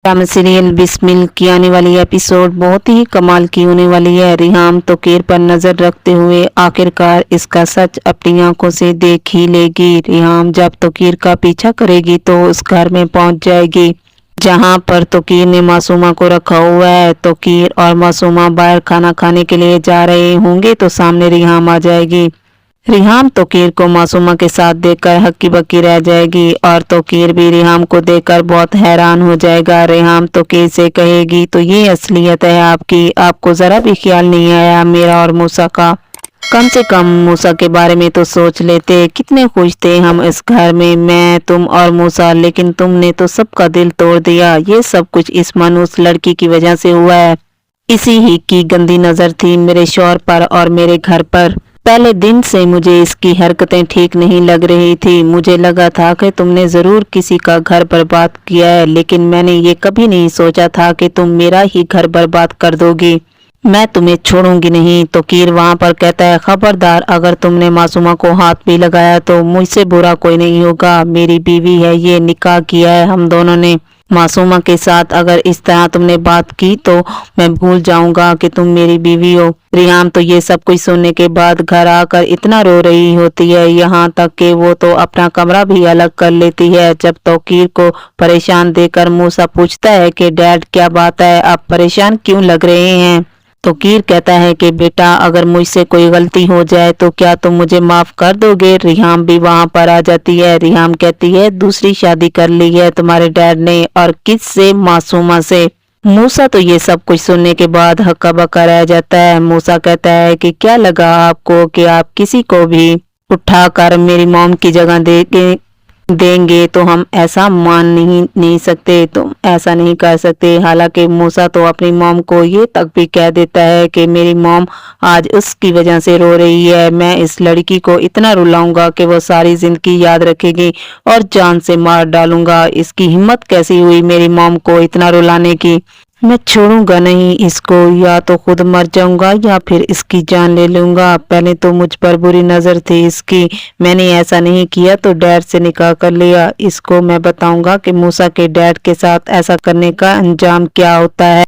Drama serial Bismil की आने वाली एपिसोड बहुत ही कमाल की होने वाली है। रिहाम तोकीर पर नजर रखते हुए आखिरकार इसका सच अपनी आंखों से देख ही लेगी। रिहाम जब तोकीर का पीछा करेगी तो उस घर में पहुंच जाएगी जहां पर तोकीर ने मासूमा को रखा हुआ है। तोकीर और मासूमा बाहर खाना खाने के लिए जा रहे होंगे तो सामने रिहाम आ जाएगी। रिहाम तोकीर को मासूमा के साथ देखकर हक्की बक्की रह जाएगी और तोकीर भी रिहाम को देखकर बहुत हैरान हो जाएगा। रिहाम तोकीर से कहेगी तो ये असलियत है आपकी, आपको जरा भी ख्याल नहीं आया मेरा और मूसा का? कम से कम मूसा के बारे में तो सोच लेते, कितने खुश थे हम इस घर में, मैं तुम और मूसा, लेकिन तुमने तो सबका दिल तोड़ दिया। ये सब कुछ इस मनहूस लड़की की वजह से हुआ है। इसी ही की गंदी नजर थी मेरे शौहर पर और मेरे घर पर। पहले दिन से मुझे इसकी हरकतें ठीक नहीं लग रही थी। मुझे लगा था कि तुमने जरूर किसी का घर बर्बाद किया है, लेकिन मैंने ये कभी नहीं सोचा था कि तुम मेरा ही घर बर्बाद कर दोगी। मैं तुम्हें छोड़ूंगी नहीं। तोकीर वहां पर कहता है, खबरदार अगर तुमने मासूमा को हाथ भी लगाया तो मुझसे बुरा कोई नहीं होगा। मेरी बीवी है, ये निकाह किया है हम दोनों ने। मासूमा के साथ अगर इस तरह तुमने बात की तो मैं भूल जाऊंगा कि तुम मेरी बीवी हो। रिहाम तो ये सब कुछ सुनने के बाद घर आकर इतना रो रही होती है, यहाँ तक कि वो तो अपना कमरा भी अलग कर लेती है। जब तोकीर को परेशान देखकर मूसा पूछता है कि डैड क्या बात है, आप परेशान क्यों लग रहे हैं? तोकीर कहता है कि बेटा अगर मुझसे कोई गलती हो जाए तो क्या तुम मुझे माफ कर दोगे? रिहाम भी वहां पर आ जाती है। रिहाम कहती है, दूसरी शादी कर ली है तुम्हारे डैड ने, और किस से? मासूमा से। मूसा तो ये सब कुछ सुनने के बाद हक्का बक्का रह जाता है। मूसा कहता है कि क्या लगा आपको कि आप किसी को भी उठाकर मेरी मॉम की जगह देंगे तो हम ऐसा मान नहीं सकते, तुम ऐसा नहीं कर सकते। हालांकि मूसा तो अपनी मॉम को ये तक भी कह देता है कि मेरी मॉम आज उसकी वजह से रो रही है, मैं इस लड़की को इतना रुलाऊंगा कि वो सारी जिंदगी याद रखेगी और जान से मार डालूंगा। इसकी हिम्मत कैसी हुई मेरी मॉम को इतना रुलाने की? मैं छोड़ूंगा नहीं इसको, या तो खुद मर जाऊंगा या फिर इसकी जान ले लूंगा। पहले तो मुझ पर बुरी नजर थी इसकी, मैंने ऐसा नहीं किया तो डैड से निकाह कर लिया। इसको मैं बताऊंगा कि मूसा के डैड के साथ ऐसा करने का अंजाम क्या होता है।